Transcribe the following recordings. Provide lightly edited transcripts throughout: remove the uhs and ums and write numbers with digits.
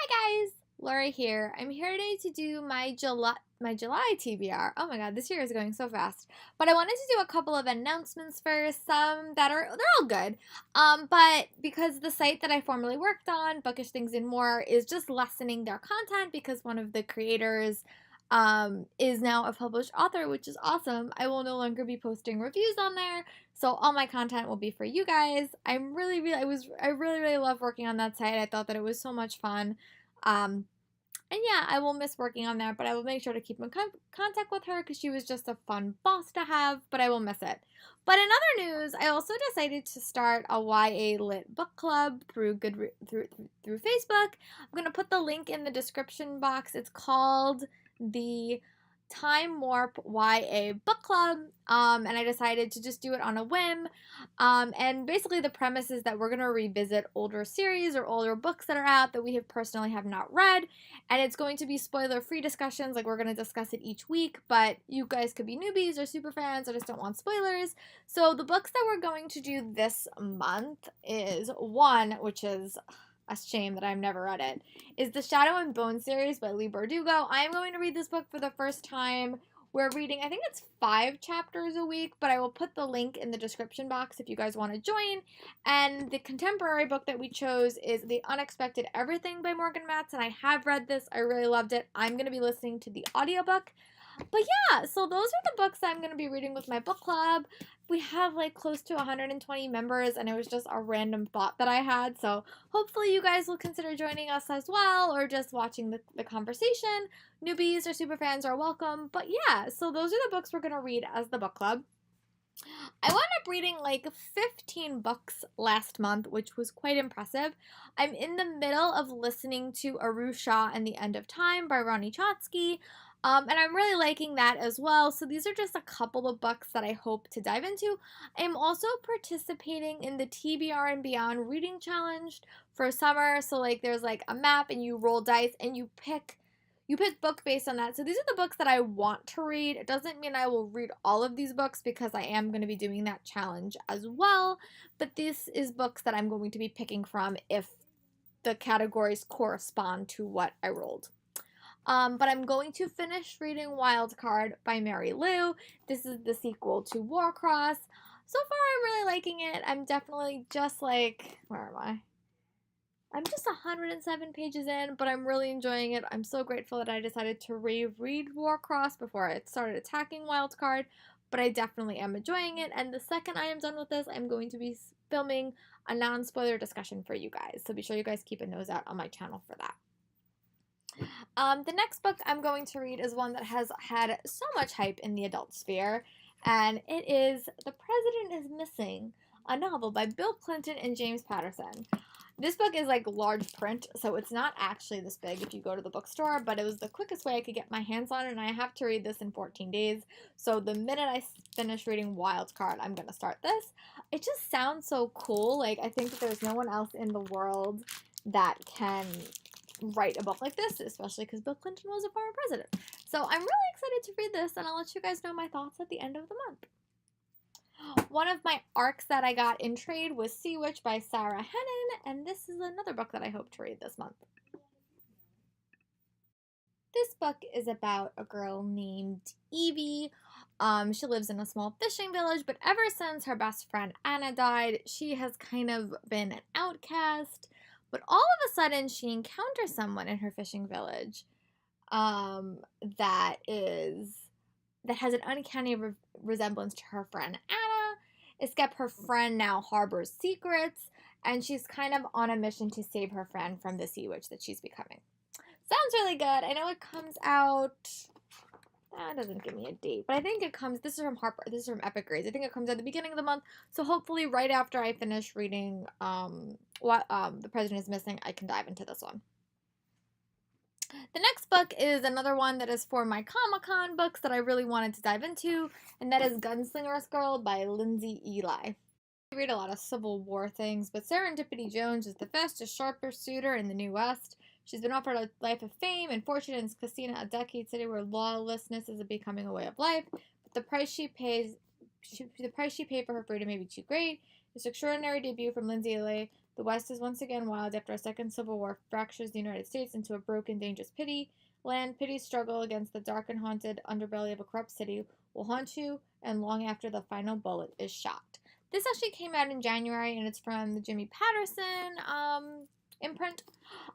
Hi guys, Laura here. I'm here today to do my July TBR. Oh my god, this year is going so fast. But I wanted to do a couple of announcements first. Some that they're all good. But because the site that I formerly worked on, Bookish Things and More, is just lessening their content because one of the creators is now a published author, which is awesome. I will no longer be posting reviews on there, so all my content will be for you guys. I really love working on that site. I thought that it was so much fun. Um, and yeah, I will miss working on that, but I will make sure to keep in contact with her because she was just a fun boss to have, but I will miss it. But in other news, I also decided to start a YA lit book club through through Facebook. I'm going to put the link in the description box. It's called the Time Warp YA Book Club, and I decided to just do it on a whim. And basically, the premise is that we're going to revisit older series or older books that are out that we have personally have not read, and it's going to be spoiler-free discussions. Like, we're going to discuss it each week, but you guys could be newbies or super fans or just don't want spoilers. So the books that we're going to do this month is one, which is a shame that I've never read it, is the Shadow and Bone series by Leigh Bardugo. I am going to read this book for the first time. We're reading, I think it's 5 chapters a week, but I will put the link in the description box if you guys want to join. And the contemporary book that we chose is The Unexpected Everything by Morgan Matz, and I have read this. I really loved it. I'm going to be listening to the audiobook. But yeah, so those are the books that I'm going to be reading with my book club. We have like close to 120 members, and it was just a random thought that I had. So hopefully you guys will consider joining us as well, or just watching the conversation. Newbies or super fans are welcome. But yeah, so those are the books we're going to read as the book club. I wound up reading like 15 books last month, which was quite impressive. I'm in the middle of listening to Aru Shah and the End of Time by Ronnie Chotsky. And I'm really liking that as well. So these are just a couple of books that I hope to dive into. I am also participating in the TBR and Beyond Reading Challenge for summer. So like there's like a map and you roll dice and you pick book based on that. So these are the books that I want to read. It doesn't mean I will read all of these books because I am going to be doing that challenge as well. But this is books that I'm going to be picking from if the categories correspond to what I rolled. But I'm going to finish reading Wildcard by Mary Lou. This is the sequel to Warcross. So far, I'm really liking it. I'm definitely just like, where am I? I'm just 107 pages in, but I'm really enjoying it. I'm so grateful that I decided to reread Warcross before I started attacking Wildcard, but I definitely am enjoying it. And the second I am done with this, I'm going to be filming a non-spoiler discussion for you guys. So be sure you guys keep a nose out on my channel for that. The next book I'm going to read is one that has had so much hype in the adult sphere, and it is The President is Missing, a novel by Bill Clinton and James Patterson. This book is like large print, so it's not actually this big if you go to the bookstore, but it was the quickest way I could get my hands on it, and I have to read this in 14 days. So the minute I finish reading Wildcard, I'm going to start this. It just sounds so cool. Like, I think that there's no one else in the world that can write a book like this, especially because Bill Clinton was a former president. So I'm really excited to read this, and I'll let you guys know my thoughts at the end of the month. One of my arcs that I got in trade was Sea Witch by Sarah Hennon, and this is another book that I hope to read this month. This book is about a girl named Evie. She lives in a small fishing village, but ever since her best friend Anna died, she has kind of been an outcast. But all of a sudden, she encounters someone in her fishing village that has an uncanny resemblance to her friend Anna, except her friend now harbors secrets, and she's kind of on a mission to save her friend from the sea witch that she's becoming. Sounds really good. I know it comes out. It doesn't give me a date, but I think it comes. This is from Harper. This is from Epic Grades. I think it comes at the beginning of the month. So hopefully, right after I finish reading The President is Missing, I can dive into this one. The next book is another one that is for my Comic-Con books that I really wanted to dive into, and that is Gunslingers Girl by Lindsay Ely. I read a lot of Civil War things, but Serendipity Jones is the fastest, sharpest shooter in the New West. She's been offered a life of fame and fortune in Casino, a decade city where lawlessness is becoming a way of life. But the price she paid for her freedom may be too great. This extraordinary debut from Lindsay Ely The West is once again wild after a second civil war fractures the United States into a broken, dangerous land. Pity's struggle against the dark and haunted underbelly of a corrupt city will haunt you, and long after the final bullet is shot. This actually came out in January, and it's from the Jimmy Patterson imprint.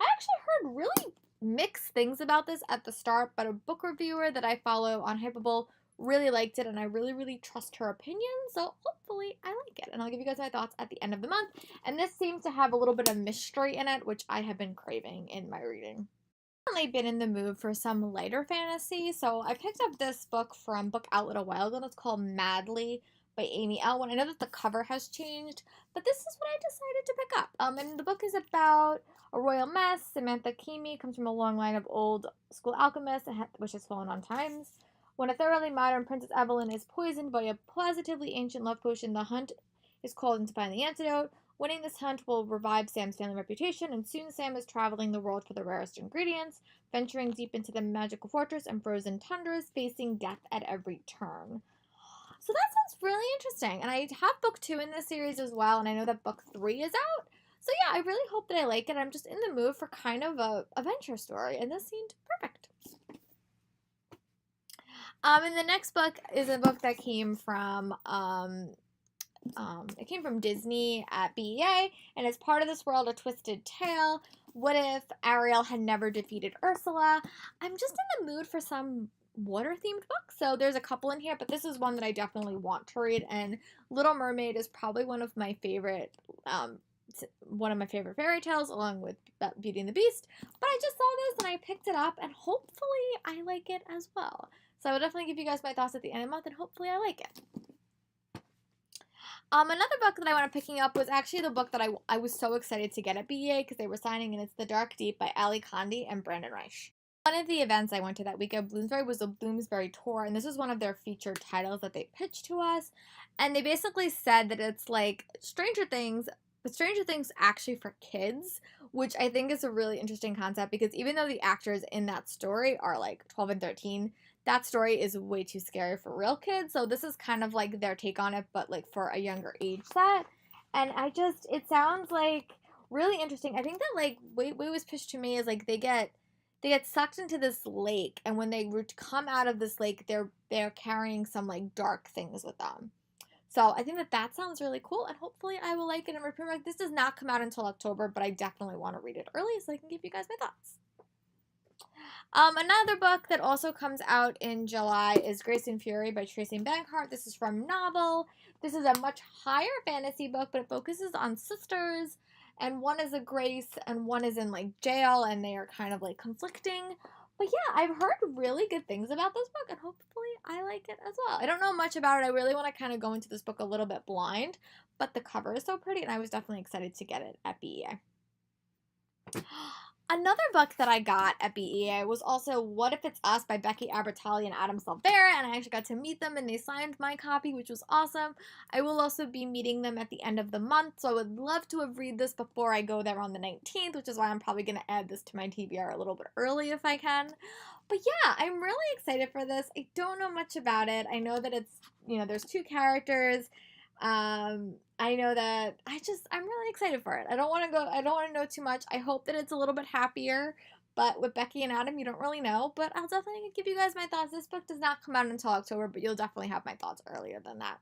I actually heard really mixed things about this at the start, but a book reviewer that I follow on Hypable really liked it, and I really trust her opinion, so hopefully I like it. And I'll give you guys my thoughts at the end of the month. And this seems to have a little bit of mystery in it, which I have been craving in my reading. I've recently been in the mood for some lighter fantasy, so I picked up this book from Book Outlet a while ago, and it's called Madly by Amy Elwin. I know that the cover has changed, but this is what I decided to pick up. And the book is about a royal mess. Samantha Kimi comes from a long line of old school alchemists, which has fallen on times. When a thoroughly modern Princess Evelyn is poisoned by a positively ancient love potion, the hunt is called in to find the antidote. Winning this hunt will revive Sam's family reputation, and soon Sam is traveling the world for the rarest ingredients, venturing deep into the magical fortress and frozen tundras, facing death at every turn. So that sounds really interesting, and I have book 2 in this series as well, and I know that book 3 is out. So yeah, I really hope that I like it. I'm just in the mood for kind of a adventure story, and this seemed perfect. And the next book is a book that came from Disney at BEA, and it's part of This World, A Twisted Tale. What if Ariel had never defeated Ursula? I'm just in the mood for some water-themed book, so there's a couple in here, but this is one that I definitely want to read, and Little Mermaid is probably one of my favorite fairy tales, along with Beauty and the Beast. But I just saw this and I picked it up, and hopefully I like it as well. So I will definitely give you guys my thoughts at the end of the month, and hopefully I like it. Another book that I wound up picking up was actually the book that I was so excited to get at BEA because they were signing, and it's The Dark Deep by Ali Condi and Brandon Reich. One of the events I went to that week at Bloomsbury was the Bloomsbury Tour, and this is one of their featured titles that they pitched to us. And they basically said that it's like Stranger Things, but Stranger Things actually for kids, which I think is a really interesting concept because even though the actors in that story are like 12 and 13, that story is way too scary for real kids. So this is kind of like their take on it, but like for a younger age set. And it sounds like really interesting. I think that like way it was pitched to me is like they get sucked into this lake, and when they come out of this lake, they're carrying some like dark things with them. So I think that sounds really cool, and hopefully I will like it. And remember, this does not come out until October, but I definitely want to read it early so I can give you guys my thoughts. Another book that also comes out in July is Grayson Fury by Tracy Bankhart. This is from Novel. This is a much higher fantasy book, but it focuses on sisters, and one is a Grace and one is in like jail, and they are kind of like conflicting. But yeah, I've heard really good things about this book, and hopefully I like it as well. I don't know much about it. I really want to kind of go into this book a little bit blind, but the cover is so pretty, and I was definitely excited to get it at BEA. Another book that I got at BEA was also What If It's Us by Becky Albertalli and Adam Silvera, and I actually got to meet them, and they signed my copy, which was awesome. I will also be meeting them at the end of the month, so I would love to have read this before I go there on the 19th, which is why I'm probably going to add this to my TBR a little bit early if I can. But yeah, I'm really excited for this. I don't know much about it. I know that it's, there's 2 characters. I know that I'm really excited for it. I don't want to know too much. I hope that it's a little bit happier, but with Becky and Adam, you don't really know, but I'll definitely give you guys my thoughts. This book does not come out until October, but you'll definitely have my thoughts earlier than that.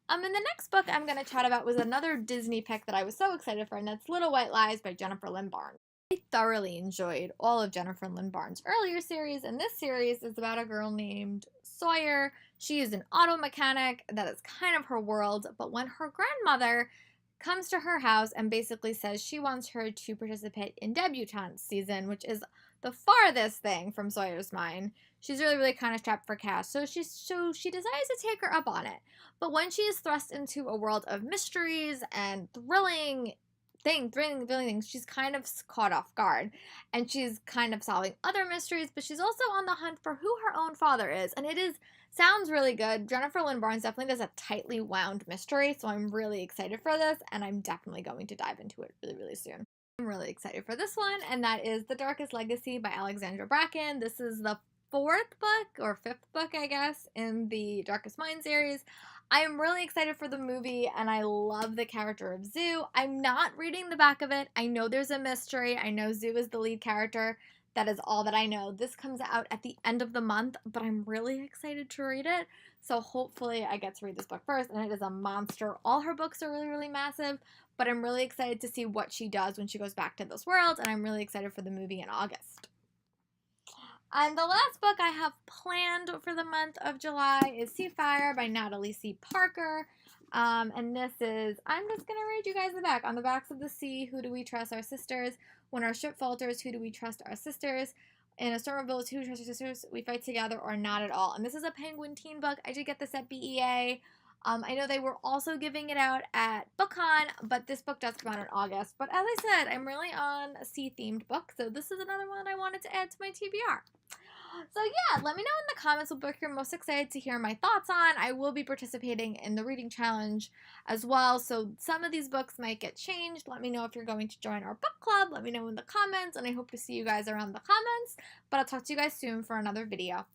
And the next book I'm going to chat about was another Disney pick that I was so excited for, and that's Little White Lies by Jennifer Lynn Barnes. I thoroughly enjoyed all of Jennifer Lynn Barnes' earlier series, and this series is about a girl named Sawyer. She is an auto mechanic. That is kind of her world, but when her grandmother comes to her house and basically says she wants her to participate in debutante season, which is the farthest thing from Sawyer's mind, she's really kind of strapped for cash. So she decides to take her up on it. But when she is thrust into a world of mysteries and thrilling things, she's kind of caught off guard, and she's kind of solving other mysteries, but she's also on the hunt for who her own father is, and sounds really good. Jennifer Lynn Barnes definitely does a tightly wound mystery, so I'm really excited for this, and I'm definitely going to dive into it really soon. I'm really excited for this one, and that is The Darkest Legacy by Alexandra Bracken. This is the 4th book, or 5th book, I guess, in the Darkest Mind series. I am really excited for the movie, and I love the character of Zoo. I'm not reading the back of it. I know there's a mystery. I know Zoo is the lead character. That is all that I know. This comes out at the end of the month, but I'm really excited to read it. So hopefully I get to read this book first, and it is a monster. All her books are really, really massive, but I'm really excited to see what she does when she goes back to this world, and I'm really excited for the movie in August. And the last book I have planned for the month of July is Seafire by Natalie C. Parker. And this is, I'm just going to read you guys the back. On the backs of the sea, who do we trust? Our sisters. When our ship falters, who do we trust? Our sisters. In a storm of billows, who do we trust? Our sisters. We fight together or not at all. And this is a Penguin teen book. I did get this at BEA. I know they were also giving it out at BookCon, but this book does come out in August. But as I said, I'm really on a sea-themed book, so this is another one I wanted to add to my TBR. So yeah, let me know in the comments what book you're most excited to hear my thoughts on. I will be participating in the reading challenge as well, so some of these books might get changed. Let me know if you're going to join our book club. Let me know in the comments, and I hope to see you guys around the comments. But I'll talk to you guys soon for another video.